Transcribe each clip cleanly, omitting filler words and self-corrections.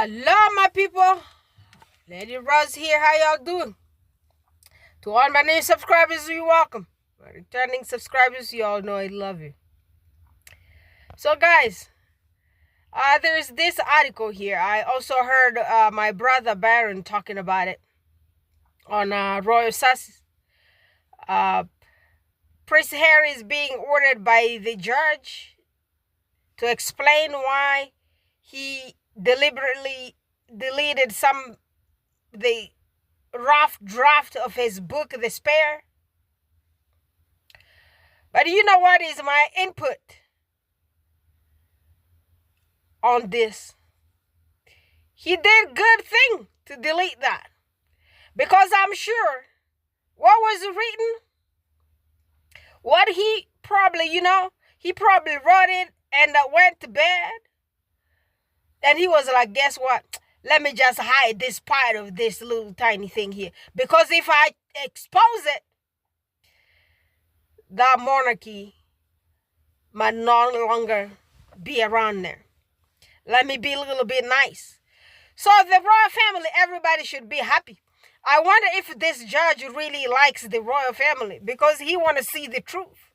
Hello, my people. Lady Rose here. How y'all doing? To all my new subscribers, you're welcome. My returning subscribers, you all know I love you. So, guys, there's this article here. I also heard my brother Baron talking about it on Royal Sus. Prince Harry is being ordered by the judge to explain why he deliberately deleted the rough draft of his book, The Spare. But you know what is my input on this? He did good thing to delete that, because I'm sure what was written, what he probably, he probably wrote it and went to bed, and he was like, guess what? Let me just hide this part of this little tiny thing here, because if I expose it, the monarchy might no longer be around there. Let me be a little bit nice. So the royal family, everybody should be happy. I wonder if this judge really likes the royal family, because he want to see the truth.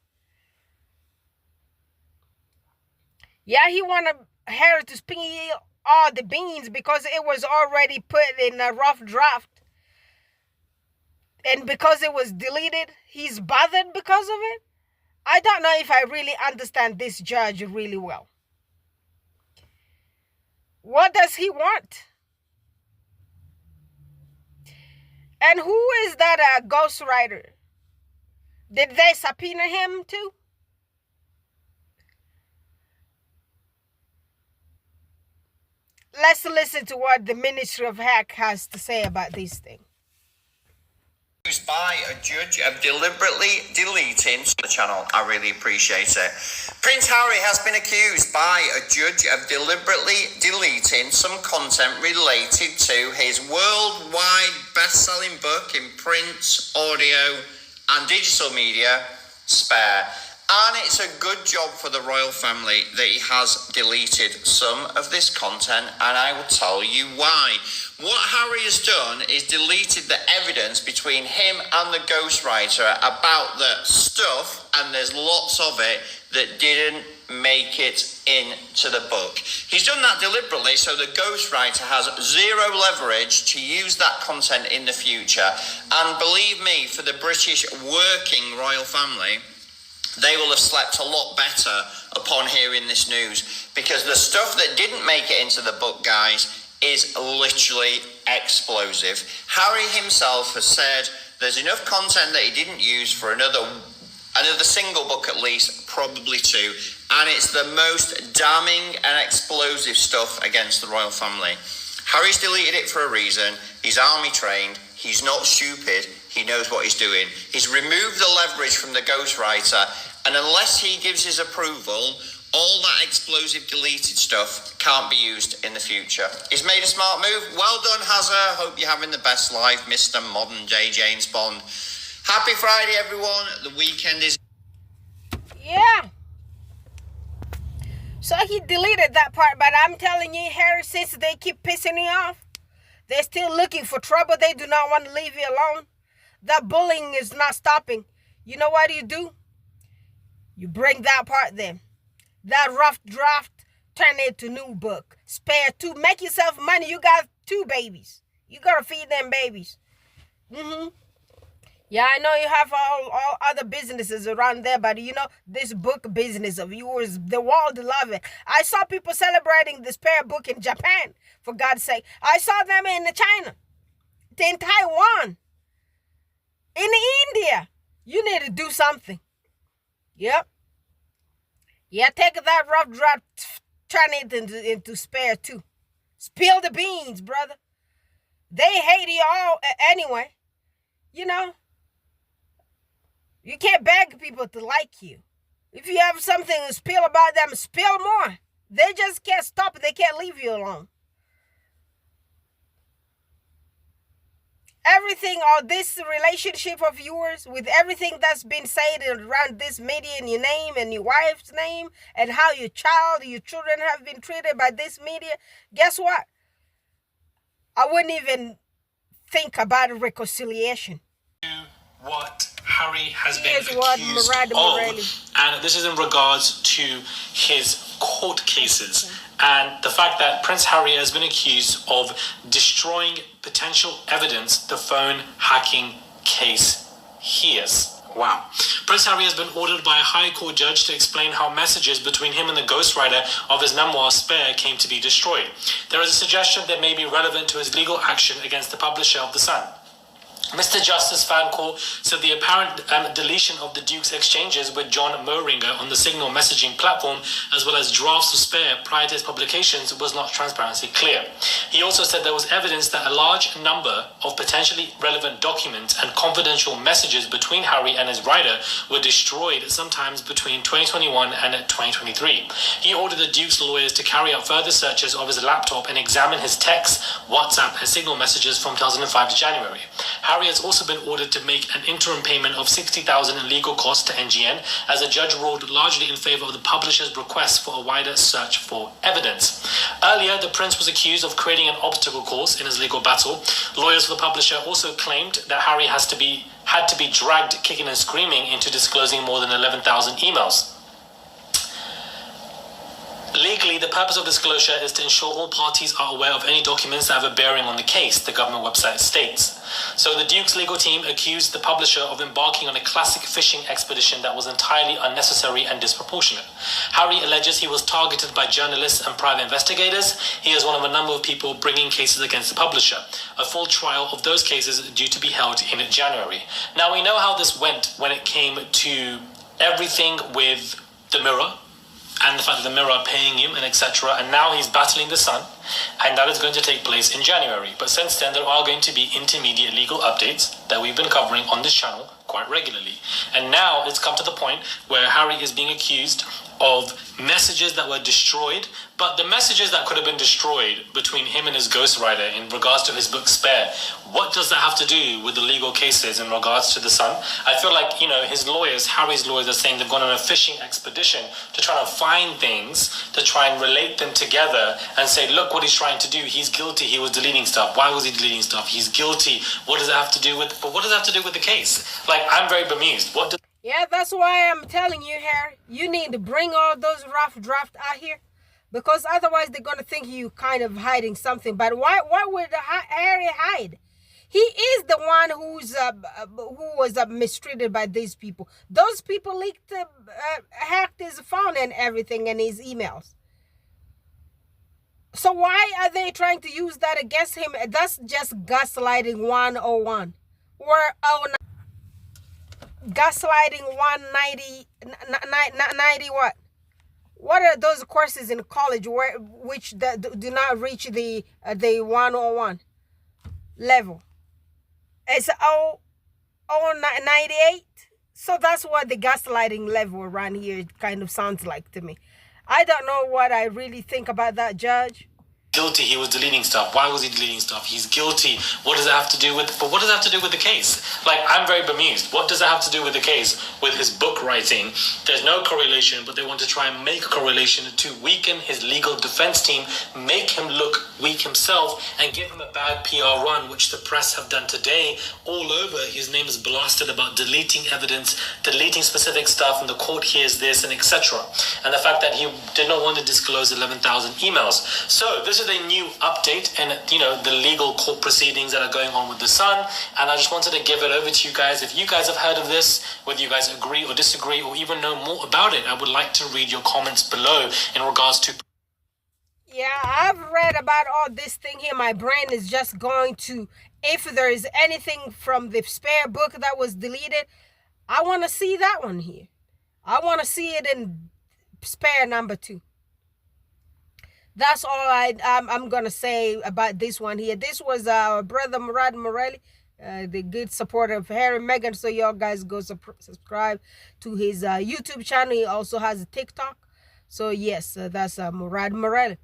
Yeah, he want Harry to spill all the beans because it was already put in a rough draft. And because it was deleted, he's bothered because of it. I don't know if I really understand this judge really well. What does he want? And who is that ghostwriter? Did they subpoena him too? Let's listen to what the Ministry of Hack has to say about this thing. By a judge of deliberately deleting the channel. I really appreciate it. Prince Harry has been accused by a judge of deliberately deleting some content related to his worldwide best-selling book in print, audio and digital media, Spare. And it's a good job for the royal family that he has deleted some of this content, and I will tell you why. What Harry has done is deleted the evidence between him and the ghostwriter about the stuff, and there's lots of it that didn't make it into the book. He's done that deliberately so the ghostwriter has zero leverage to use that content in the future. And believe me, for the British working royal family, they will have slept a lot better upon hearing this news, because the stuff that didn't make it into the book, guys, is literally explosive. Harry himself has said there's enough content that he didn't use for another single book, at least, probably two, and it's the most damning and explosive stuff against the royal family. Harry's deleted it for a reason. He's army trained. He's not stupid. He knows what he's doing. He's removed the leverage from the ghostwriter, and unless he gives his approval, all that explosive deleted stuff can't be used in the future. He's made a smart move. Well done, Hazza. Hope you're having the best life, Mr. Modern Day James Bond. Happy Friday, everyone. The weekend is... Yeah. So he deleted that part, but I'm telling you, Harry, since they keep pissing you off, they're still looking for trouble. They do not want to leave you alone. That bullying is not stopping. You know what you do? You bring that part then. That rough draft, turn it to new book. Spare 2. Make yourself money. You got 2 babies. You got to feed them babies. Yeah, I know you have all other businesses around there, but this book business of yours, the world love it. I saw people celebrating the Spare book in Japan, for God's sake. I saw them in China, in Taiwan, in India. You need to do something. Yep. Yeah, take that rough draft, turn it into Spare 2. Spill the beans, brother. They hate you all anyway. You can't beg people to like you. If you have something to spill about them, spill more. They just can't stop it. They can't leave you alone. Everything, all this relationship of yours, with everything that's been said around this media, and your name and your wife's name, and how your children have been treated by this media, guess what? I wouldn't even think about reconciliation. What Harry has been Here's what accused Murad Morelli. of, and this is in regards to his court cases and the fact that Prince Harry has been accused of destroying potential evidence, the phone hacking case hears. Wow. Prince Harry has been ordered by a High Court judge to explain how messages between him and the ghostwriter of his memoir Spare came to be destroyed. There is a suggestion that may be relevant to his legal action against the publisher of The Sun. Mr. Justice Fancourt said the apparent deletion of the Duke's exchanges with John Moeringer on the Signal messaging platform, as well as drafts of Spare prior to his publications, was not transparently clear. He also said there was evidence that a large number of potentially relevant documents and confidential messages between Harry and his writer were destroyed sometimes between 2021 and 2023. He ordered the Duke's lawyers to carry out further searches of his laptop and examine his texts, WhatsApp, and Signal messages from 2005 to January. Harry has also been ordered to make an interim payment of $60,000 in legal costs to NGN, as a judge ruled largely in favor of the publisher's request for a wider search for evidence. Earlier, the prince was accused of creating an obstacle course in his legal battle. Lawyers for the publisher also claimed that Harry had to be dragged kicking and screaming into disclosing more than 11,000 emails. Legally, the purpose of disclosure is to ensure all parties are aware of any documents that have a bearing on the case, the government website states. So the Duke's legal team accused the publisher of embarking on a classic fishing expedition that was entirely unnecessary and disproportionate. Harry alleges he was targeted by journalists and private investigators. He is one of a number of people bringing cases against the publisher. A full trial of those cases is due to be held in January. Now, we know how this went when it came to everything with the Mirror, and the fact that the Mirror are paying him and etc. And now he's battling the Sun, and that is going to take place in January. But since then, there are going to be intermediate legal updates that we've been covering on this channel quite regularly. And now it's come to the point where Harry is being accused of messages that were destroyed, but the messages that could have been destroyed between him and his ghostwriter in regards to his book Spare, what does that have to do with the legal cases in regards to the Sun? I feel like, his lawyers, Harry's lawyers, are saying they've gone on a fishing expedition to try to find things, to try and relate them together and say, look what he's trying to do. He's guilty. He was deleting stuff. Why was he deleting stuff? He's guilty. What does it have to do with, but what does it have to do with the case? Like, I'm very bemused. Yeah, that's why I'm telling you, Harry, you need to bring all those rough drafts out here, because otherwise they're going to think you kind of hiding something. But why would Harry hide? He is the one who was mistreated by these people. Those people leaked, hacked his phone and everything and his emails. So why are they trying to use that against him? That's just gaslighting 101. Or gaslighting 190 what? What are those courses in college which do not reach the 101 level? It's 98. So that's what the gaslighting level around here kind of sounds like to me. I don't know what I really think about that judge. Guilty, he was deleting stuff. Why was he deleting stuff? He's guilty. What does that have to do with, but what does that have to do with the case? Like, I'm very bemused. What does that have to do with the case? With his book writing? There's no correlation, but they want to try and make a correlation to weaken his legal defense team, make him look weak himself, and give him a bad PR run, which the press have done today. All over, his name is blasted about deleting evidence, deleting specific stuff, and the court hears this, and etc. And the fact that he did not want to disclose 11,000 emails. So, this is a new update in the legal court proceedings that are going on with the Sun, and I just wanted to give it over to you guys. If you guys have heard of this, whether you guys agree or disagree or even know more about it, I would like to read your comments below in regards to. Yeah, I've read about all this thing here. My brain is just going to, if there is anything from the Spare book that was deleted, I want to see that one here. I want to see it in Spare number 2. That's all I'm going to say about this one here. This was our brother Murad Morelli, the good supporter of Harry and Meghan. So y'all guys go subscribe to his YouTube channel. He also has a TikTok. So yes, that's Murad Morelli.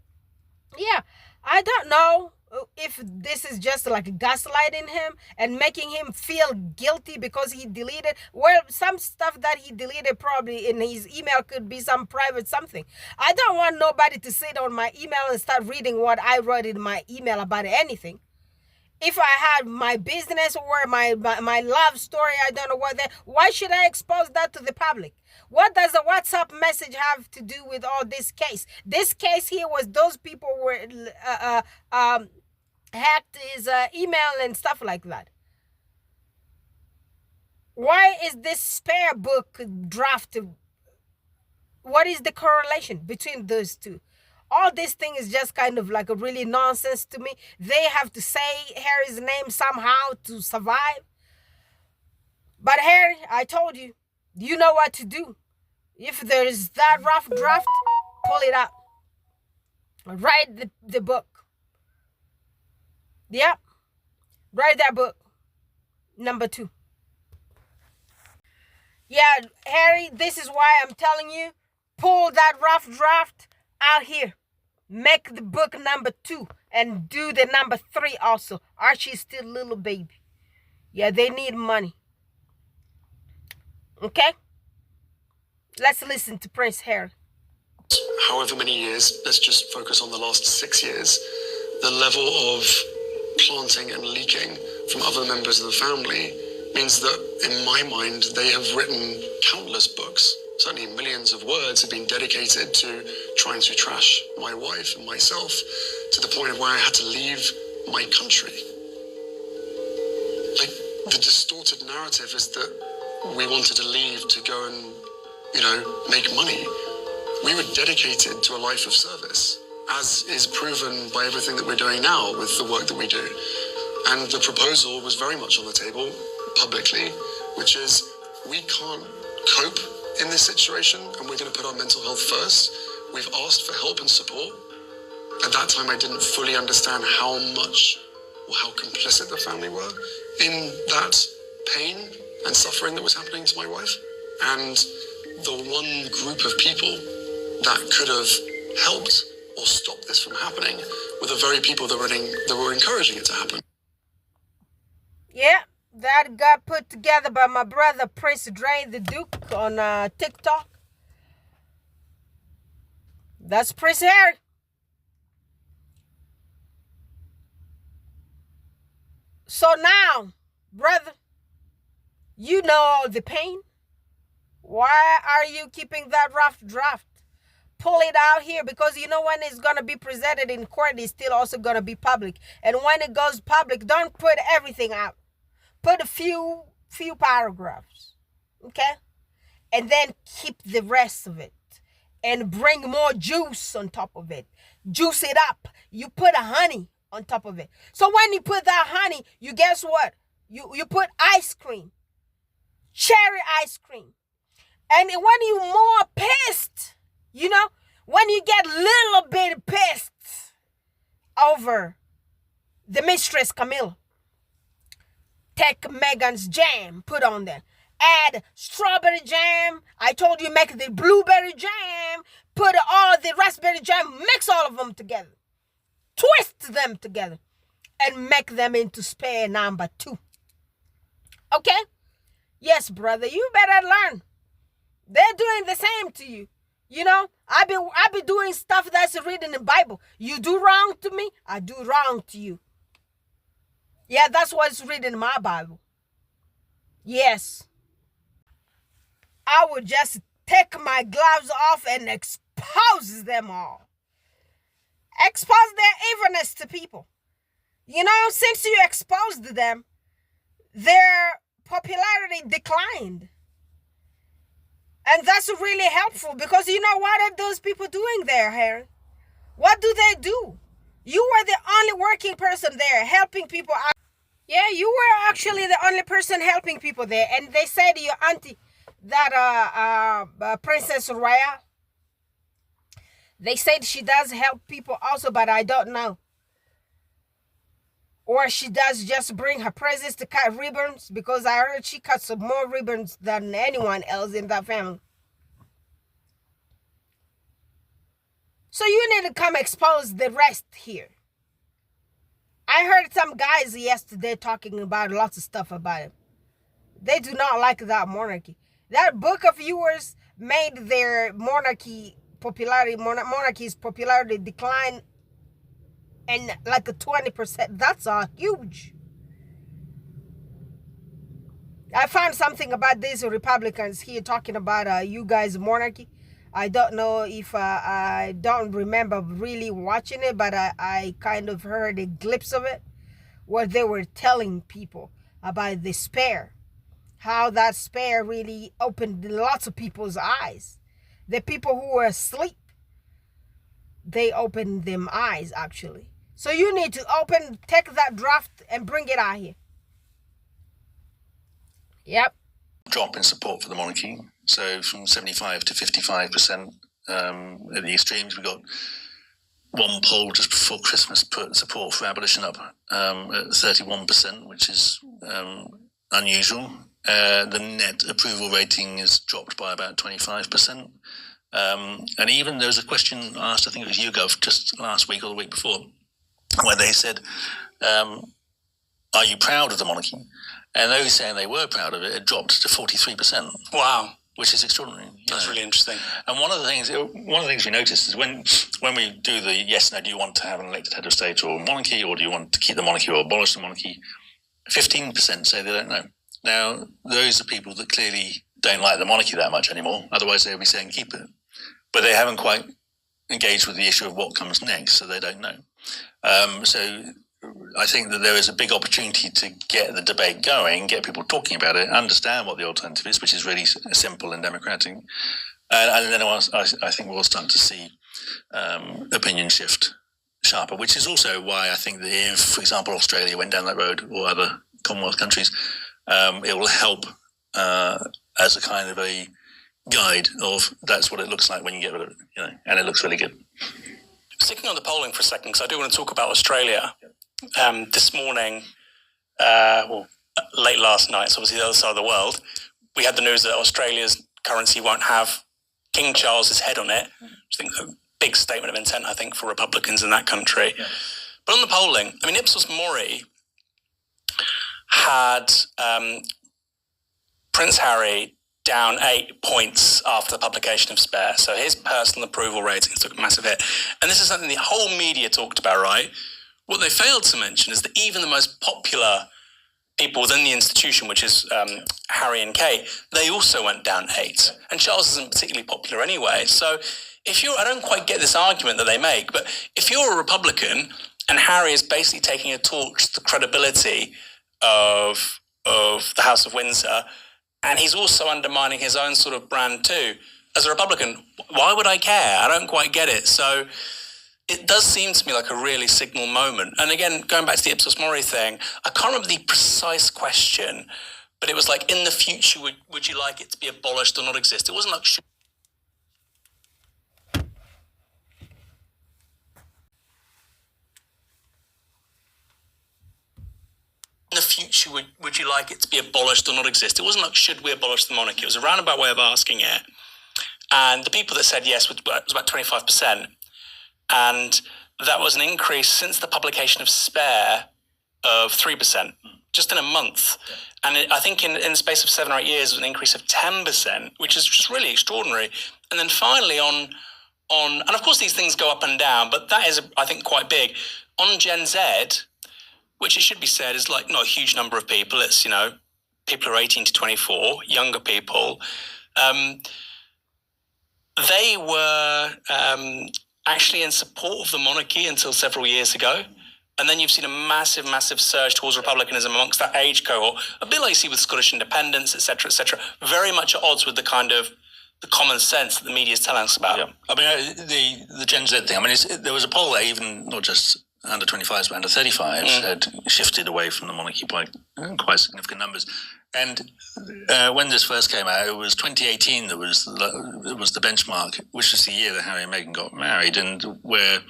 Yeah, I don't know if this is just like gaslighting him and making him feel guilty because he deleted, well, some stuff that he deleted probably in his email could be some private something. I don't want nobody to sit on my email and start reading what I wrote in my email about anything. If I had my business or my love story, I don't know what that, why should I expose that to the public? What does a WhatsApp message have to do with all this case? This case here was those people were hacked his email and stuff like that. Why is this spare book draft? What is the correlation between those two? All this thing is just kind of like a really nonsense to me. They have to say Harry's name somehow to survive. But Harry, I told you, you know what to do. If there is that rough draft, pull it out. Write the book. Yep. Write that book. Number 2. Yeah, Harry, this is why I'm telling you, pull that rough draft out here. Make the book number 2 and do the number 3 also. Archie's still a little baby. Yeah, they need money. Okay? Let's listen to Prince Harry. However many years, let's just focus on the last 6 years, the level of planting and leaking from other members of the family means that, in my mind, they have written countless books. Certainly millions of words have been dedicated to trying to trash my wife and myself to the point of where I had to leave my country. Like, the distorted narrative is that we wanted to leave to go and, make money. We were dedicated to a life of service, as is proven by everything that we're doing now with the work that we do. And the proposal was very much on the table publicly, which is we can't cope in this situation and we're going to put our mental health first. We've asked for help and support. At that time, I didn't fully understand how much or how complicit the family were in that pain and suffering that was happening to my wife. And the one group of people that could have helped or stopped this from happening were the very people that were encouraging it to happen. Yeah, that got put together by my brother Prince Dre the Duke on TikTok. That's Prince Harry. So now, brother, you know all the pain. Why are you keeping that rough draft? Pull it out here, because you know when it's going to be presented in court, it's still also going to be public. And when it goes public, don't put everything out. Put a few paragraphs, okay? And then keep the rest of it. And bring more juice on top of it. Juice it up. You put a honey on top of it. So when you put that honey, you guess what? You put ice cream. Cherry ice cream. And when you're more pissed, when you get a little bit pissed over the mistress Camilla, take Megan's jam, put on there. Add strawberry jam. I told you make the blueberry jam. Put all the raspberry jam. Mix all of them together. Twist them together. And make them into spare number 2. Okay? Yes, brother, you better learn. They're doing the same to you. I be doing stuff that's written in the Bible. You do wrong to me, I do wrong to you. Yeah, that's what's written in my Bible. Yes. I would just take my gloves off and expose them all. Expose their evilness to people. Since you exposed them, their popularity declined. And that's really helpful, because what are those people doing there, Harry? What do they do? You were the only working person there helping people out. Yeah, you were actually the only person helping people there. And they said to your auntie, that Princess Royale, they said she does help people also, but I don't know. Or she does just bring her presents to cut ribbons, because I heard she cuts some more ribbons than anyone else in that family. So you need to come expose the rest here. I heard some guys yesterday talking about lots of stuff about it. They do not like that monarchy. That book of yours made their monarchy's popularity decline in like a 20%. That's huge. I found something about these Republicans here talking about you guys' monarchy. I don't know if I don't remember really watching it, but I kind of heard a glimpse of it where they were telling people about the spare, how that spare really opened lots of people's eyes. The people who were asleep, they opened them eyes actually. So you need to take that draft and bring it out here. Yep. Drop in support for the monarchy. So from 75 to 55% at the extremes. We got one poll just before Christmas put support for abolition up at 31%, which is unusual. The net approval rating is dropped by about 25%. And even there was a question asked, I think it was YouGov, just last week or the week before, where they said, are you proud of the monarchy? And those saying they were proud of it, it dropped to 43%. Wow. Which is extraordinary. That's really interesting. And one of the things we noticed is when we do the yes, no, do you want to have an elected head of state or monarchy, or do you want to keep the monarchy or abolish the monarchy? 15% say they don't know. Now, those are people that clearly don't like the monarchy that much anymore. Otherwise, they would be saying keep it. But they haven't quite engaged with the issue of what comes next, so they don't know. So I think that there is a big opportunity to get the debate going, get people talking about it, understand what the alternative is, which is really simple and democratic. And then I think we'll start to see opinion shift sharper, which is also why I think that if, for example, Australia went down that road or other Commonwealth countries, it will help as a kind of a guide of that's what it looks like when you get rid of it, and it looks really good. Sticking on the polling for a second, because I do want to talk about Australia. This morning, late last night, so obviously the other side of the world, we had the news that Australia's currency won't have King Charles's head on it. I think a big statement of intent, I think, for Republicans in that country. Yeah. But on the polling, I mean, Ipsos Mori had Prince Harry down 8 points after the publication of Spare. So his personal approval ratings took a massive hit. And this is something the whole media talked about, right? What they failed to mention is that even the most popular people within the institution, which is Harry and Kate, they also went down 8. And Charles isn't particularly popular anyway. So I don't quite get this argument that they make, but if you're a Republican and Harry is basically taking a torch to the credibility of the House of Windsor, and he's also undermining his own sort of brand too, as a Republican, why would I care? I don't quite get it. So it does seem to me like a really signal moment. And again, going back to the Ipsos Mori thing, I can't remember the precise question, but it was like, in the future, would you like it to be abolished or not exist? It wasn't like... In the future, would you like it to be abolished or not exist? It wasn't like, should we abolish the monarchy? It was a roundabout way of asking it. And the people that said yes was about 25%. And that was an increase since the publication of Spare of 3%, just in a month. And I think in the space of 7 or 8 years, it was an increase of 10%, which is just really extraordinary. And then finally on, and of course these things go up and down, but that is, I think, quite big. On Gen Z, which it should be said is like not a huge number of people. It's, people who are 18 to 24, younger people. They were actually in support of the monarchy until several years ago. And then you've seen a massive, massive surge towards republicanism amongst that age cohort, a bit like you see with Scottish independence, et cetera, very much at odds with the kind of the common sense that the media is telling us about. Yeah. I mean, the Gen Z thing, there was a poll that even not just under 25s, but under 35s had shifted away from the monarchy by quite significant numbers. And when this first came out, it was 2018 that was the benchmark, which was the year that Harry and Meghan got married, and where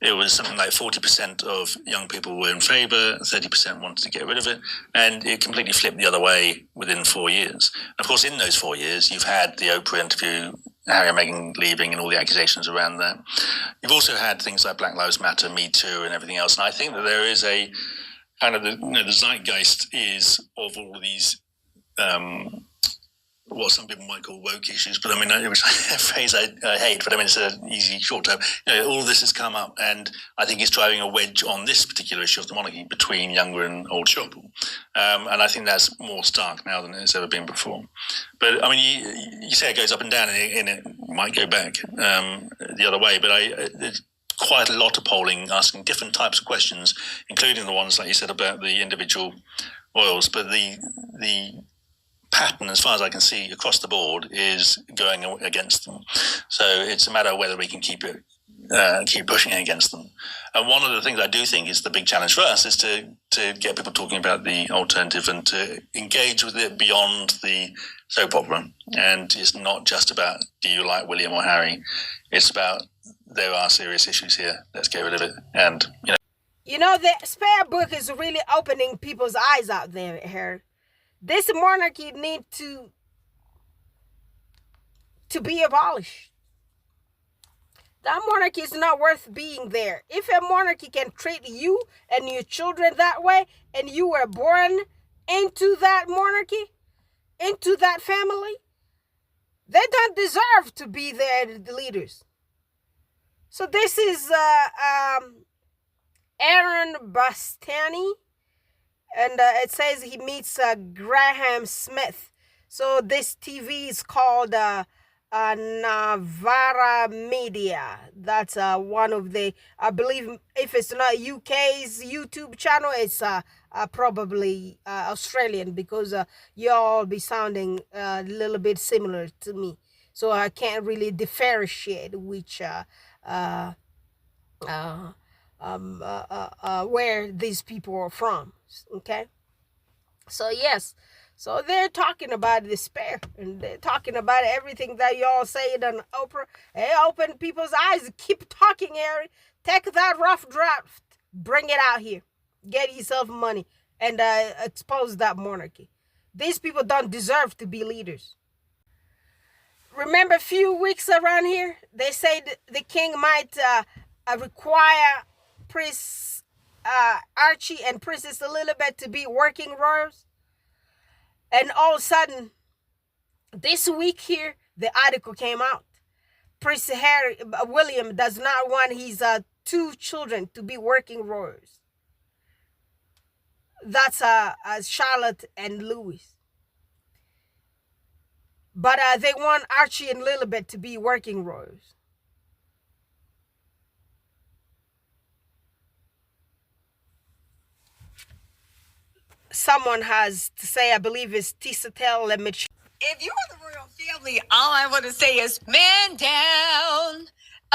it was something like 40% of young people were in favour, 30% wanted to get rid of it, and it completely flipped the other way within 4 years. Of course, in those 4 years, you've had the Oprah interview, Harry and Meghan leaving and all the accusations around that. You've also had things like Black Lives Matter, Me Too and everything else. And I think that there is a kind of the zeitgeist is of all these what some people might call woke issues, but I mean, it was a phrase I hate, but I mean, it's an easy short term. All of this has come up, and I think it's driving a wedge on this particular issue of the monarchy between younger and old people. And I think that's more stark now than it's ever been before. But I mean, you say it goes up and down, and it might go back the other way, but there's quite a lot of polling asking different types of questions, including the ones, like you said, about the individual royals, but the pattern, as far as I can see across the board, is going against them. So it's a matter of whether we can keep pushing against them. And one of the things I do think is the big challenge for us is to get people talking about the alternative and to engage with it beyond the soap opera. And it's not just about, do you like William or Harry? It's about, there are serious issues here. Let's get rid of it. And, the spare book is really opening people's eyes out there, Harry. This monarchy need to be abolished. That monarchy is not worth being there. If a monarchy can treat you and your children that way, and you were born into that monarchy, into that family, they don't deserve to be their leaders. So this is Aaron Bastani. And it says he meets Graham Smith. So this TV is called Navara Media. That's one of the, I believe, if it's not UK's YouTube channel, it's probably Australian, because y'all be sounding a little bit similar to me. So I can't really differentiate which where these people are from. Okay, so yes, so they're talking about despair, and they're talking about everything that y'all say on Oprah. Hey, open people's eyes. Keep talking, Harry. Take that rough draft, bring it out here, get yourself money, and expose that monarchy. These people don't deserve to be leaders. Remember a few weeks around here, they said the king might require Prince Archie and Princess Elizabeth to be working royals. And all of a sudden, this week here, the article came out. Prince William does not want his 2 children to be working royals. That's Charlotte and Louis. But they want Archie and Elizabeth to be working royals. Someone has to say, I believe it's Tisatel Lemich. If you're the royal family, all I want to say is man down.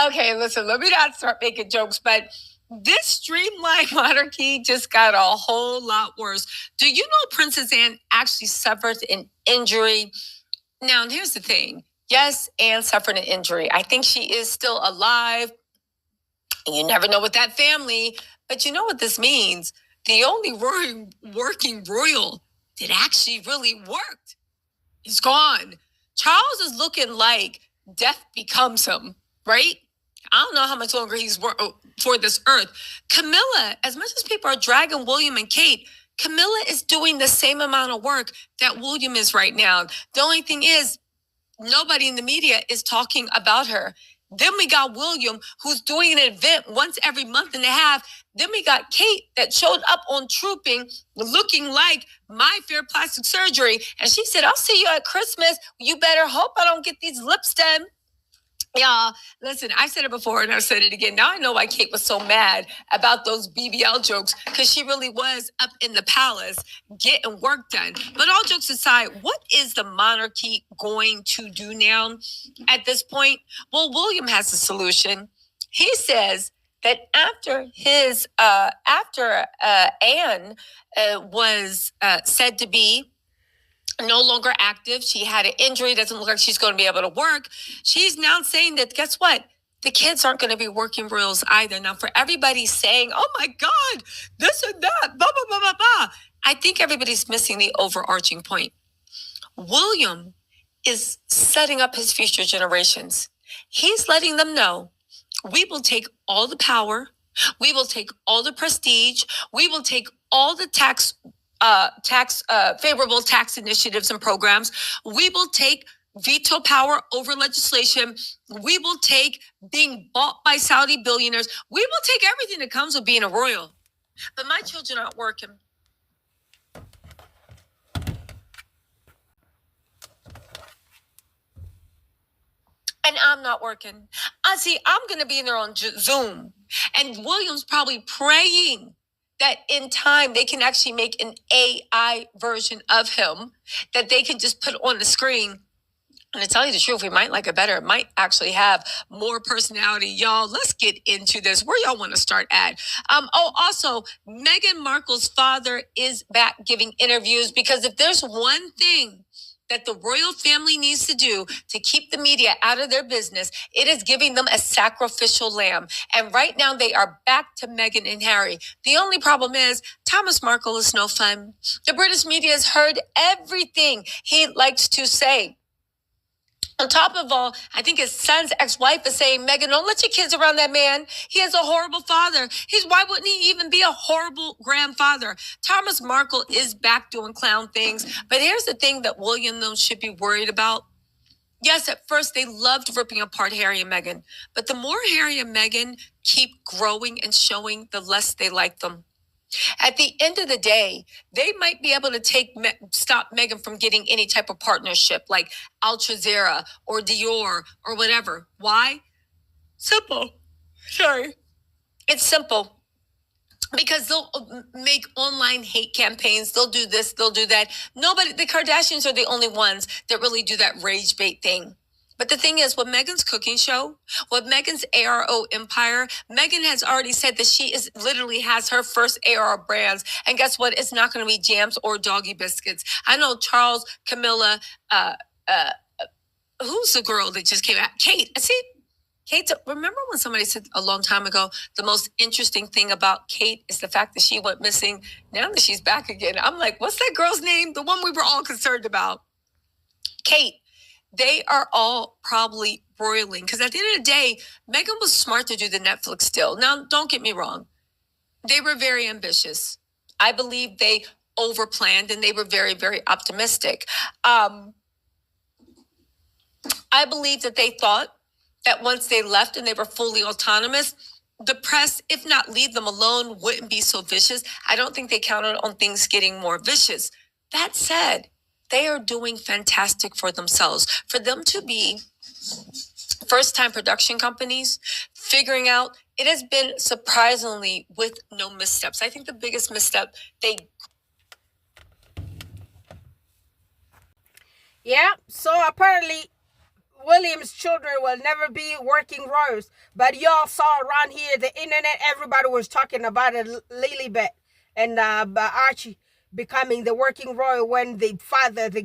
Okay, listen, let me not start making jokes, but this streamlined monarchy just got a whole lot worse. Do you know Princess Anne actually suffered an injury? Now, here's the thing. Yes, Anne suffered an injury. I think she is still alive. You never know with that family, but you know what this means? The only working royal that actually really worked is gone. Charles is looking like death becomes him, right? I don't know how much longer he's for this earth. Camilla, as much as people are dragging William and Kate, Camilla is doing the same amount of work that William is right now. The only thing is, nobody in the media is talking about her. Then we got William, who's doing an event once every month and a half. Then we got Kate that showed up on Trooping looking like My Fair Plastic Surgery. And she said, I'll see you at Christmas. You better hope I don't get these lips done. Y'all, listen, I said it before and I've said it again. Now I know why Kate was so mad about those BBL jokes, because she really was up in the palace getting work done. But all jokes aside, what is the monarchy going to do now at this point? Well, William has a solution. He says that after Anne was said to be no longer active, she had an injury, doesn't look like she's going to be able to work. She's now saying that, guess what? The kids aren't going to be working royals either. Now, for everybody saying, oh my God, this and that, blah, blah, blah, blah, blah, I think everybody's missing the overarching point. William is setting up his future generations. He's letting them know, we will take all the power, we will take all the prestige, we will take all the tax favorable tax initiatives and programs. We will take veto power over legislation. We will take being bought by Saudi billionaires. We will take everything that comes with being a royal. But my children aren't working. And I'm not working. I'm going to be in there on Zoom. And William's probably praying that in time they can actually make an AI version of him that they can just put on the screen. And to tell you the truth, we might like it better. It might actually have more personality. Y'all, let's get into this. Where y'all want to start at? Also, Meghan Markle's father is back giving interviews, because if there's one thing that the royal family needs to do to keep the media out of their business, it is giving them a sacrificial lamb. And right now they are back to Meghan and Harry. The only problem is Thomas Markle is no fun. The British media has heard everything he likes to say. On top of all, I think his son's ex-wife is saying, Meghan, don't let your kids around that man. He is a horrible father. Why wouldn't he even be a horrible grandfather? Thomas Markle is back doing clown things. But here's the thing that William should be worried about. Yes, at first they loved ripping apart Harry and Meghan. But the more Harry and Meghan keep growing and showing, the less they like them. At the end of the day, they might be able to stop Meghan from getting any type of partnership like Al Jazeera or Dior or whatever. Why? Simple. Sorry. It's simple. Because they'll make online hate campaigns. They'll do this, they'll do that. The Kardashians are the only ones that really do that rage bait thing. But the thing is, with Meghan's cooking show, with Meghan's ARO empire, Meghan has already said that she literally has her first AR brands. And guess what? It's not going to be jams or doggy biscuits. I know Charles, Camilla, who's the girl that just came out? Kate. Kate, remember when somebody said a long time ago, the most interesting thing about Kate is the fact that she went missing. Now that she's back again, I'm like, what's that girl's name? The one we were all concerned about. Kate. They are all probably broiling, because at the end of the day, Meghan was smart to do the Netflix deal. Now, don't get me wrong. They were very ambitious. I believe they overplanned and they were very, very optimistic. I believe that they thought that once they left and they were fully autonomous, the press, if not leave them alone, wouldn't be so vicious. I don't think they counted on things getting more vicious. That said, they are doing fantastic for themselves. For them to be first-time production companies, figuring out, it has been surprisingly with no missteps. I think the biggest misstep so apparently William's children will never be working royals. But y'all saw around here, the internet, everybody was talking about it, Lilibet and Archie becoming the working royal when the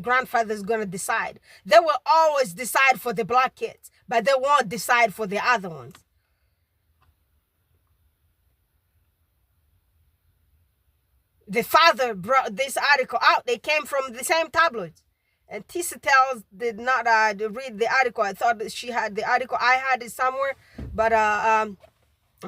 grandfather is going to decide. They will always decide for the black kids, but they won't decide for the other ones. The father brought this article out. They came from the same tabloids. And Tisa Tells did not read the article. I thought that she had the article. I had it somewhere, but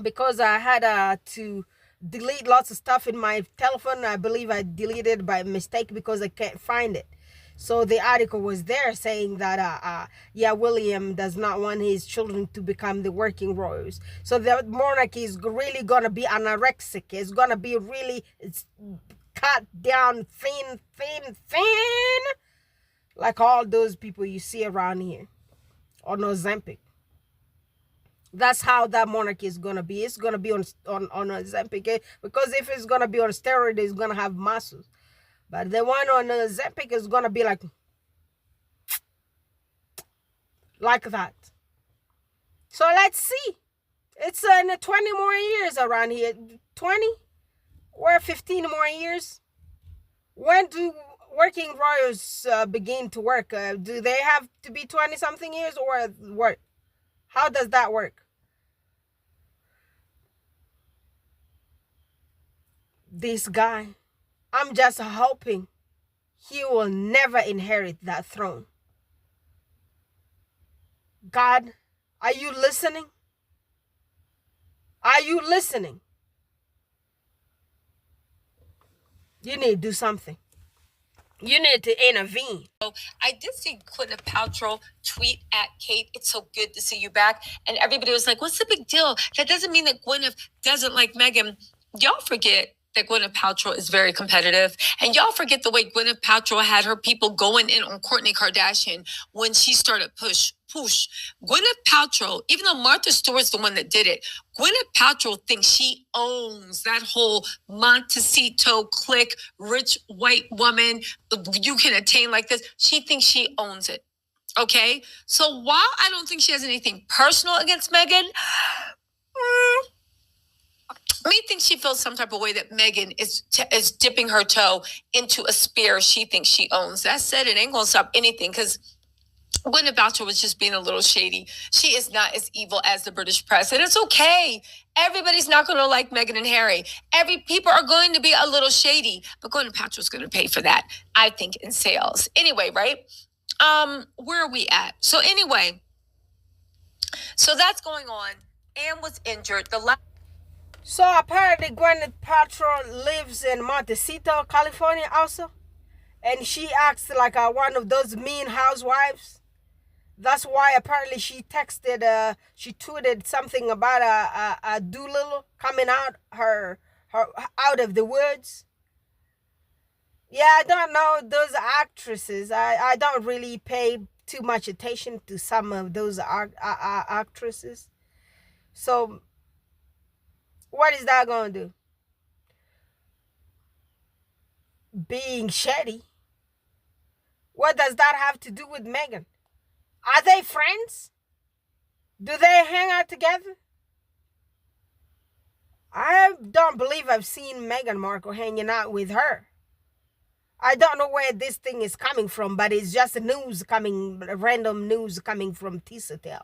because I had to delete lots of stuff in my telephone, I believe I deleted it by mistake because I can't find it. So the article was there saying that William does not want his children to become the working royals. So the monarchy is really gonna be anorexic. It's gonna be really cut down thin, like all those people you see around here on Ozempic. That's how that monarchy is going to be. It's going to be on Ozempic. Because if it's going to be on steroid, it's going to have muscles. But the one on Ozempic is going to be like that. So let's see. It's in 20 more years around here. 20 or 15 more years. When do working royals begin to work? Do they have to be 20-something years or what? How does that work? This guy, I'm just hoping he will never inherit that throne. God, are you listening? Are you listening? You need to do something. You need to intervene. I did see Gwyneth Paltrow tweet at Kate, "It's so good to see you back." And everybody was like, what's the big deal? That doesn't mean that Gwyneth doesn't like Meghan. Y'all forget that Gwyneth Paltrow is very competitive. And y'all forget the way Gwyneth Paltrow had her people going in on Kourtney Kardashian when she started push. Gwyneth Paltrow, even though Martha Stewart's the one that did it, Gwyneth Paltrow thinks she owns that whole Montecito clique, rich white woman you can attain like this. She thinks she owns it. Okay? So while I don't think she has anything personal against Meghan, me thinks she feels some type of way that Meghan is dipping her toe into a spear she thinks she owns. That said, it ain't gonna stop anything because Gwyneth Paltrow was just being a little shady. She is not as evil as the British press, and it's okay. Everybody's not going to like Meghan and Harry. People are going to be a little shady, but Gwyneth Paltrow's going to pay for that, I think, in sales. Anyway, right? Where are we at? So anyway, so that's going on. Anne was injured. So apparently Gwyneth Paltrow lives in Montecito, California also. And she acts like one of those mean housewives. That's why apparently she tweeted something about a Doolittle coming out out of the woods. Yeah, I don't know those actresses. I don't really pay too much attention to some of those actresses. So what is that going to do? Being shady. What does that have to do with Meghan? Are they friends? Do they hang out together? I don't believe I've seen Meghan Markle hanging out with her. I don't know where this thing is coming from, but it's just random news coming from Tisatel.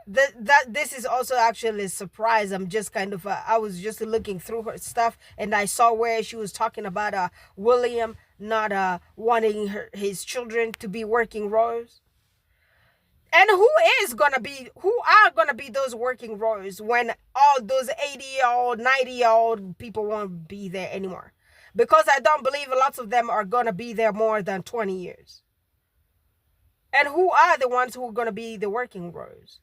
This is also actually a surprise. I'm just I was just looking through her stuff and I saw where she was talking about William not wanting his children to be working royals. And who are gonna be those working royals when all those 80-year-old, 90-year-old people won't be there anymore? Because I don't believe lots of them are gonna be there more than 20 years. And who are the ones who are gonna be the working royals?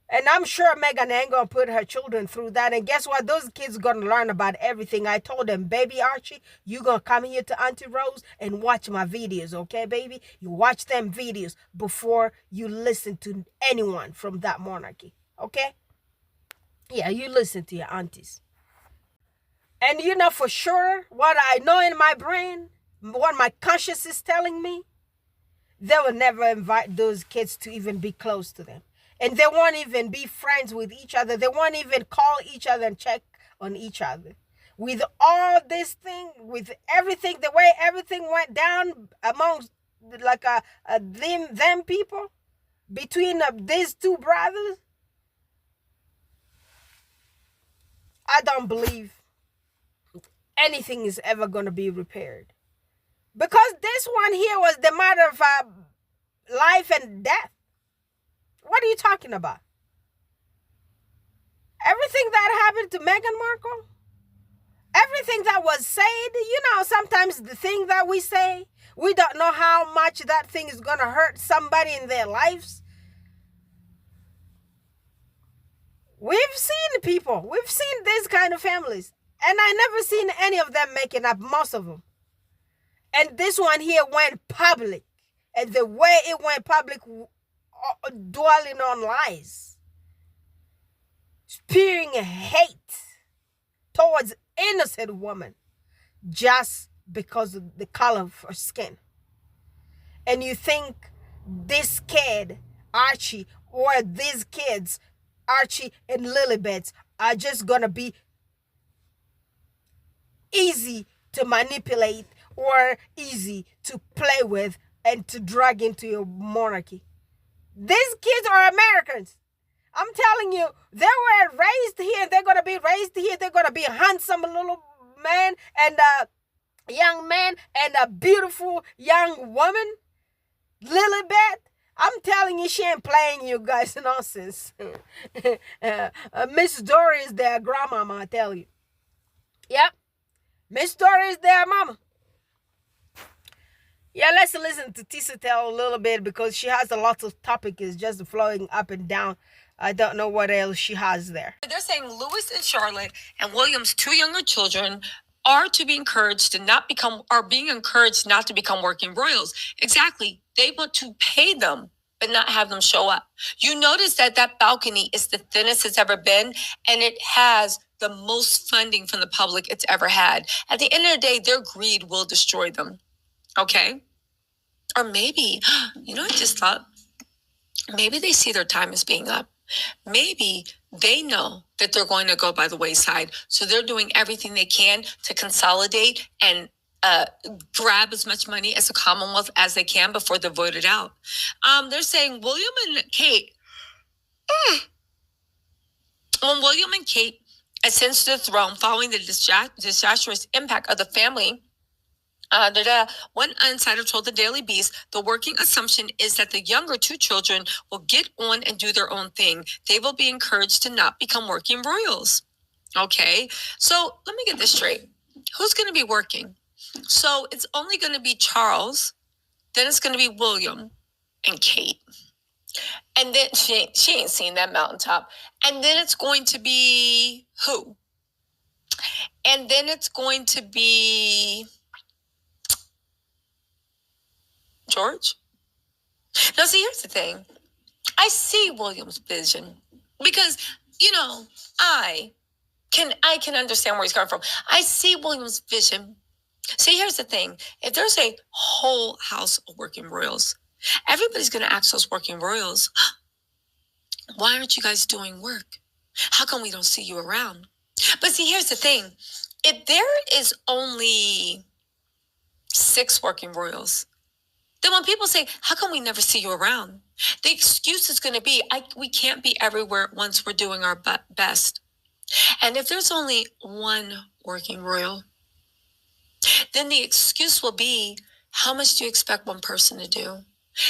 And I'm sure Meghan ain't gonna put her children through that. And guess what? Those kids gonna learn about everything. I told them, baby Archie, you gonna come here to Auntie Rose and watch my videos, okay, baby? You watch them videos before you listen to anyone from that monarchy, okay? Yeah, you listen to your aunties. And you know for sure what I know in my brain, what my conscience is telling me, they will never invite those kids to even be close to them. And they won't even be friends with each other. They won't even call each other and check on each other. With all this thing, with everything, the way everything went down amongst them people, between these two brothers, I don't believe anything is ever going to be repaired. Because this one here was the matter of life and death. What are you talking about? Everything that happened to Meghan Markle, everything that was said, sometimes the thing that we say, we don't know how much that thing is going to hurt somebody in their lives. We've seen these kind of families, and I never seen any of them making up, most of them. And this one here went public, and the way it went public, dwelling on lies, spewing hate towards innocent women just because of the color of her skin. And you think this kid, Archie, or these kids, Archie and Lilibet, are just gonna be easy to manipulate or easy to play with and to drag into your monarchy? These kids are Americans. I'm telling you, they were raised here. They're going to be raised here. They're going to be a handsome little man and a young man and a beautiful young woman. Lilibet, I'm telling you, she ain't playing you guys nonsense. Miss Dory is their grandmama, I tell you. Yep. Miss Dory is their mama. Yeah, let's listen to Tisa tell a little bit because she has a lot of topics just flowing up and down. I don't know what else she has there. They're saying Lewis and Charlotte and William's two younger children are to be encouraged to not become, are being encouraged not to become working royals. Exactly. They want to pay them, but not have them show up. You notice that that balcony is the thinnest it's ever been, and it has the most funding from the public it's ever had. At the end of the day, their greed will destroy them. Okay? Or maybe, you know, I just thought, maybe they see their time as being up. Maybe they know that they're going to go by the wayside. So they're doing everything they can to consolidate and grab as much money as the Commonwealth as they can before they're voted out. They're saying William and Kate, when William and Kate ascends to the throne following the disastrous impact of the family, one insider told the Daily Beast, the working assumption is that the younger two children will get on and do their own thing. They will be encouraged to not become working royals. Okay, so let me get this straight. Who's going to be working? So it's only going to be Charles, then it's going to be William and Kate. And then she ain't seen that mountaintop. And then it's going to be who? And then it's going to be George. Now, see, here's the thing. I see William's vision because, you know, I can understand where he's coming from. I see William's vision. See, here's the thing. If there's a whole house of working royals, everybody's going to ask those working royals, why aren't you guys doing work? How come we don't see you around? But see, here's the thing. If there is only 6 working royals, then when people say, how come we never see you around? The excuse is going to be, we can't be everywhere at once. We're doing our best. And if there's only 1 working royal, then the excuse will be, how much do you expect one person to do?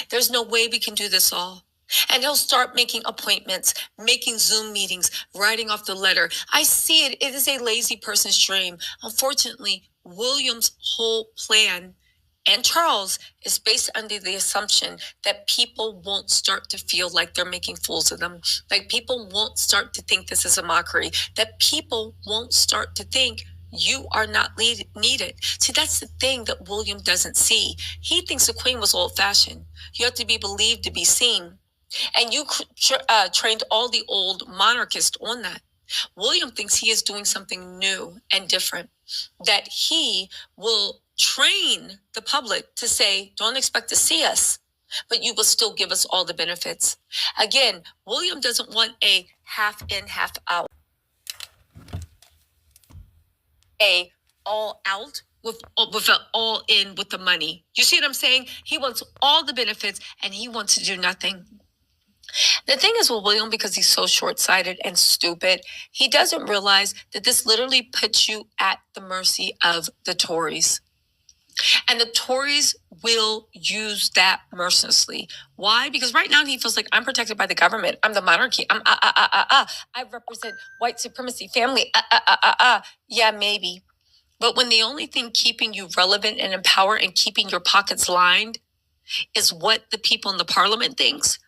There's no way we can do this all. And he'll start making appointments, making Zoom meetings, writing off the letter. I see it. It is a lazy person's dream. Unfortunately, William's whole plan and Charles is based under the assumption that people won't start to feel like they're making fools of them. Like people won't start to think this is a mockery. That people won't start to think you are not needed. See, that's the thing that William doesn't see. He thinks the Queen was old-fashioned. You have to be believed to be seen. And you trained all the old monarchists on that. William thinks he is doing something new and different. That he will train the public to say, don't expect to see us, but you will still give us all the benefits. Again, William doesn't want a half in, half out. A all out with an all in with the money. You see what I'm saying? He wants all the benefits and he wants to do nothing. The thing is with William, because he's so short-sighted and stupid, he doesn't realize that this literally puts you at the mercy of the Tories. And the Tories will use that mercilessly. Why? Because right now he feels like, I'm protected by the government. I'm the monarchy. I represent white supremacy family. Yeah, maybe. But when the only thing keeping you relevant and in power and keeping your pockets lined is what the people in the parliament thinks.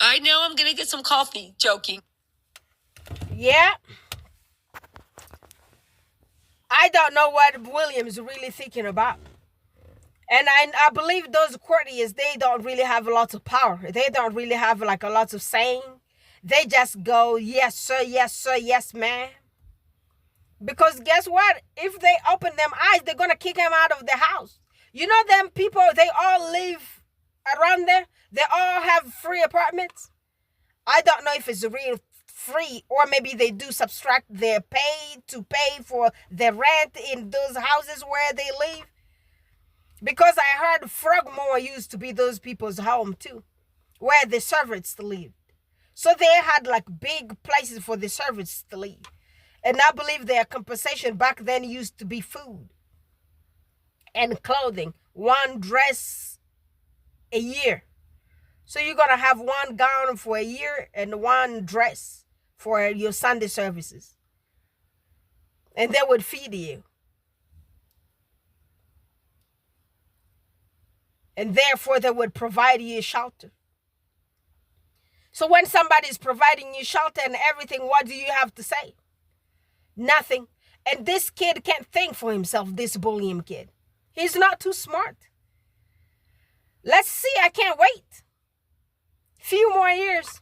I know I'm going to get some coffee. Joking. Yeah. I don't know what William's really thinking about. And I believe those courtiers, they don't really have lots of power. They don't really have like a lot of saying. They just go, yes, sir, yes, ma'am. Because guess what? If they open them eyes, they're going to kick him out of the house. You know them people, they all live around there. They all have free apartments. I don't know if it's real free or maybe they do subtract their pay to pay for the rent in those houses where they live. Because I heard Frogmore used to be those people's home too, where the servants lived. So they had like big places for the servants to live. And I believe their compensation back then used to be food and clothing. One dress a year. So you're going to have one gown for a year and one dress for your Sunday services. And they would feed you. And therefore they would provide you shelter. So when somebody's providing you shelter and everything, what do you have to say? Nothing. And this kid can't think for himself, this bullying kid. He's not too smart. Let's see, I can't wait. Few more years.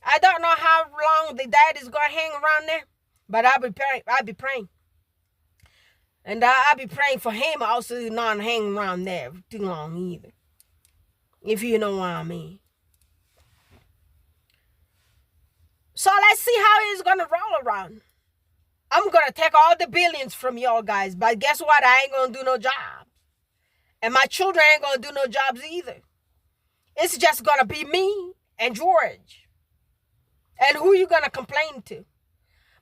I don't know how long the dad is going to hang around there, but I'll be praying. And I'll be praying for him also not hang around there too long either. If you know what I mean. So let's see how he's going to roll around. I'm going to take all the billions from y'all guys, but guess what? I ain't going to do no job. And my children ain't going to do no jobs either. It's just going to be me and George. And who you going to complain to?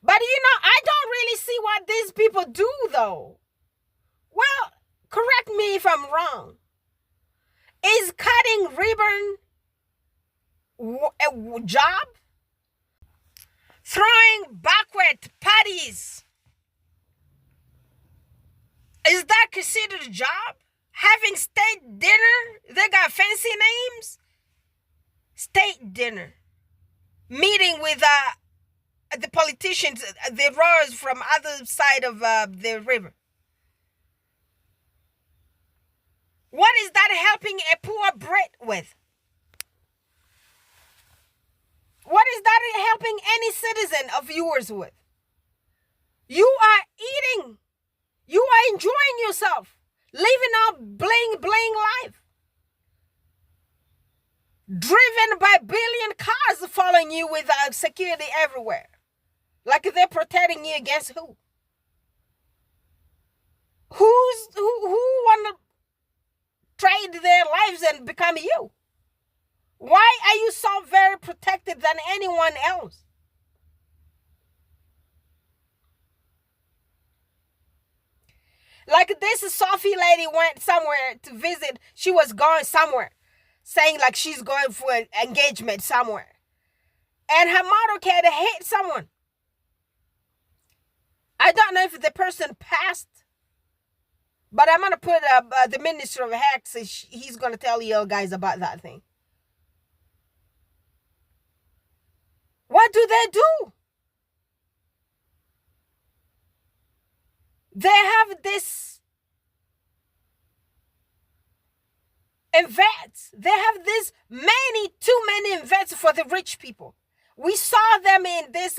But I don't really see what these people do though. Well, correct me if I'm wrong. Is cutting ribbon a job? Throwing backward parties, is that considered a job? Having state dinner, they got fancy names. State dinner. Meeting with the politicians, the rowers from other side of the river. What is that helping a poor Brit with? What is that helping any citizen of yours with? You are eating. You are enjoying yourself. Living a bling bling life. Driven by billion cars following you with security everywhere. Like they're protecting you against who? Who want to trade their lives and become you? Why are you so very protected than anyone else? Like this Sophie lady went somewhere to visit. She was going somewhere, saying like she's going for an engagement somewhere. And her motorcade hit someone. I don't know if the person passed, but I'm going to put the Minister of Hex. He's going to tell you guys about that thing. What do they do? They have this events. They have this too many events for the rich people. We saw them in this,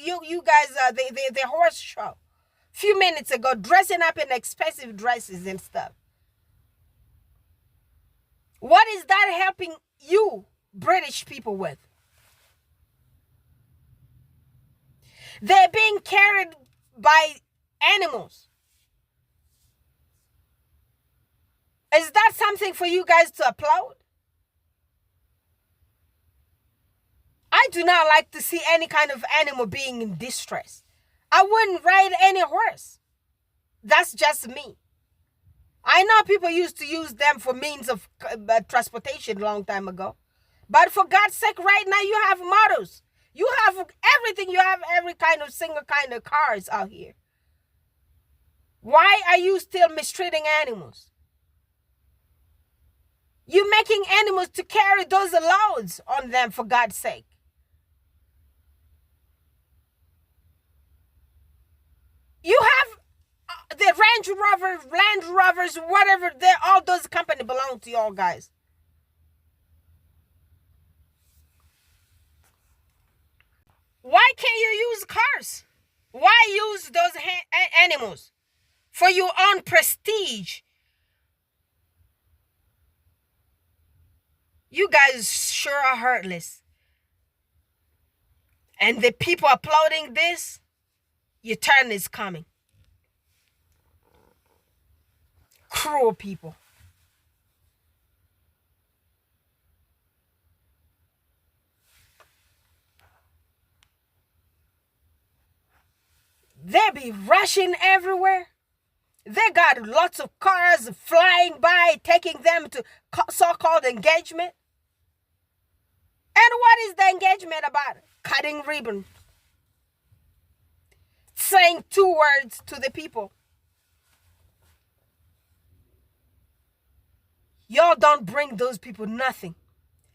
you guys, the horse show a few minutes ago, dressing up in expensive dresses and stuff. What is that helping you, British people, with? They're being carried by animals. Is that something for you guys to applaud? I do not like to see any kind of animal being in distress. I wouldn't ride any horse. That's just me. I know people used to use them for means of transportation a long time ago. But for God's sake, right now you have motors. You have everything. You have every kind of single kind of cars out here. Why are you still mistreating animals? You're making animals to carry those loads on them, for God's sake. You have the Range Rover, Land Rovers, whatever, all those companies belong to y'all guys. Why can't you use cars? Why use those animals for your own prestige? You guys sure are heartless. And the people applauding this, your turn is coming. Cruel people. They be rushing everywhere. They got lots of cars flying by, taking them to so-called engagement. And what is the engagement about? Cutting ribbon. Saying 2 words to the people. Y'all don't bring those people nothing.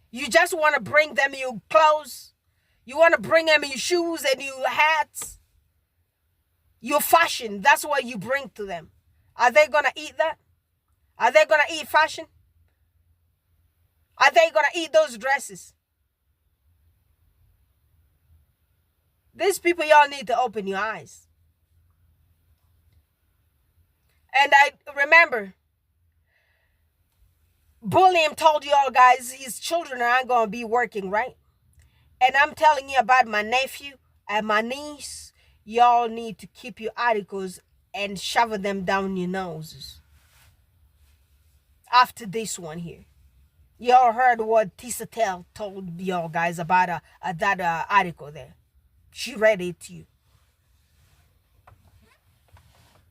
You just want to bring them your clothes. You want to bring them your shoes and your hats. Your fashion. That's what you bring to them. Are they going to eat that? Are they going to eat fashion? Are they going to eat those dresses? These people, y'all need to open your eyes. And I remember, Bulliam told y'all guys his children aren't going to be working, right? And I'm telling you about my nephew and my niece. Y'all need to keep your articles and shove them down your noses. After this one here. Y'all heard what Tisa Tell told y'all guys about that article there. She read it to you.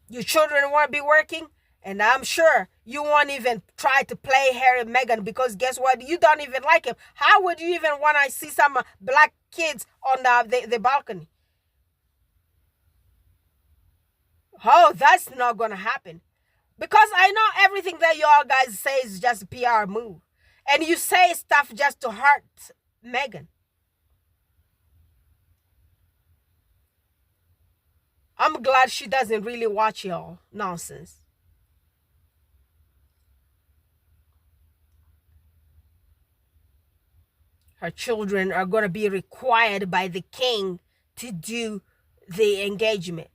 Your children won't be working, and I'm sure you won't even try to play Harry and Meghan, because guess what? You don't even like him. How would you even want to see some black kids on the balcony? Oh, that's not going to happen. Because I know everything that y'all guys say is just a PR move. And you say stuff just to hurt Meghan. I'm glad she doesn't really watch y'all nonsense. Her children are going to be required by the king to do the engagement.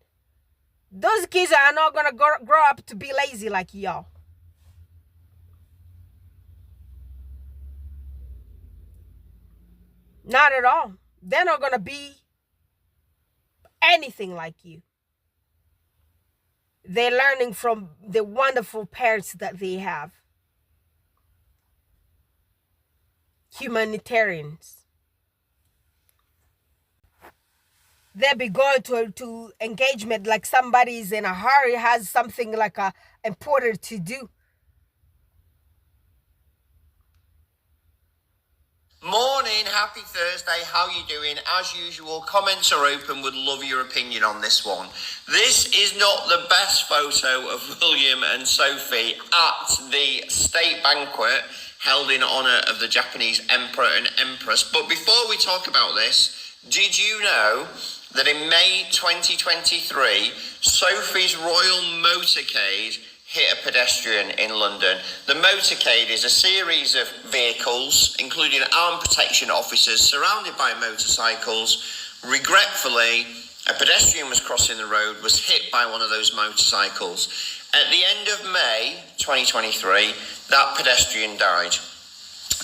Those kids are not going to grow up to be lazy like y'all. Not at all. They're not going to be anything like you. They're learning from the wonderful parents that they have. Humanitarians. They'll be going to engagement like somebody's in a hurry, has something like important to do. Morning, happy Thursday, how you doing? As usual, comments are open, would love your opinion on this one. This is not the best photo of William and Sophie at the state banquet held in honour of the Japanese Emperor and Empress. But before we talk about this, did you know that in May 2023, Sophie's royal motorcade hit a pedestrian in London? The motorcade is a series of vehicles, including armed protection officers surrounded by motorcycles. Regretfully, a pedestrian was crossing the road, was hit by one of those motorcycles. At the end of May 2023, that pedestrian died.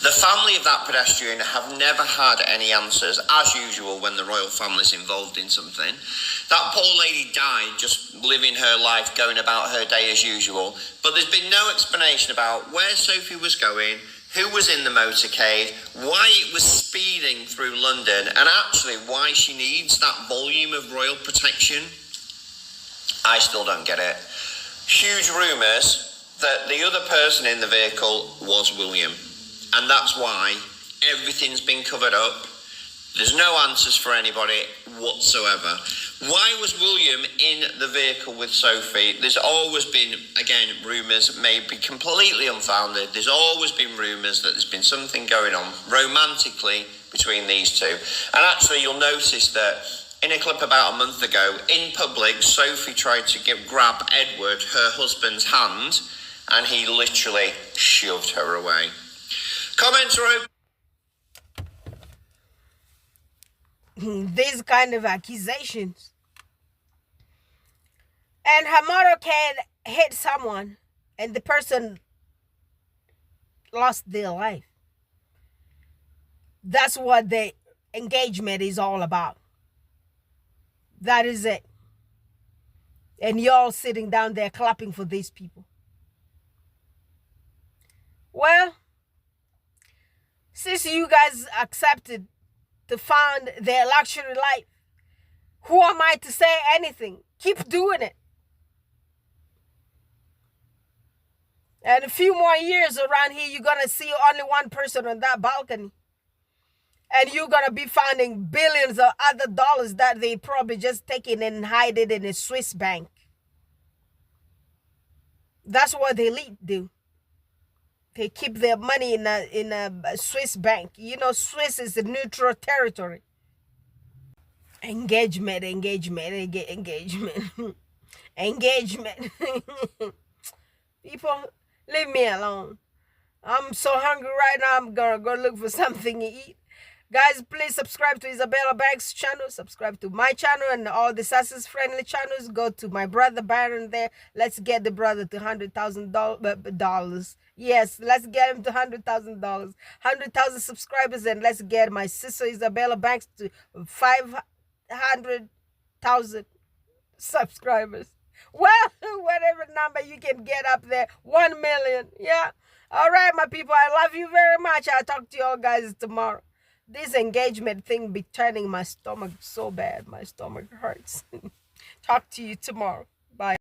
The family of that pedestrian have never had any answers, as usual when the royal family's involved in something. That poor lady died just living her life, going about her day as usual, but there's been no explanation about where Sophie was going, who was in the motorcade, why it was speeding through London, and actually why she needs that volume of royal protection. I still don't get it. Huge rumours that the other person in the vehicle was William. And that's why everything's been covered up. There's no answers for anybody whatsoever. Why was William in the vehicle with Sophie? There's always been, again, rumours, maybe completely unfounded. There's always been rumours that there's been something going on romantically between these two. And actually, you'll notice that in a clip about a month ago, in public, Sophie tried to grab Edward, her husband's hand, and he literally shoved her away. Comments are open. These kind of accusations. And her motorcade hit someone, and the person lost their life. That's what the engagement is all about. That is it. And y'all sitting down there clapping for these people. Well, since you guys accepted to found their luxury life, who am I to say anything? Keep doing it. And a few more years around here, you're going to see only one person on that balcony. And you're going to be finding billions of other dollars that they probably just taken and hide it in a Swiss bank. That's what the elite do. They keep their money in a Swiss bank. You know, Swiss is a neutral territory. Engagement. Engagement. People, leave me alone. I'm so hungry right now. I'm gonna go look for something to eat. Guys, please subscribe to Isabella Banks' channel. Subscribe to my channel and all the Sassas friendly channels. Go to my brother Baron there. Let's get the brother to $100,000. Yes, let's get him to $100,000. 100,000 subscribers, and let's get my sister Isabella Banks to 500,000 subscribers. Well, whatever number you can get up there, 1 million. Yeah. All right, my people. I love you very much. I'll talk to you all guys tomorrow. This engagement thing be turning my stomach so bad. My stomach hurts. Talk to you tomorrow.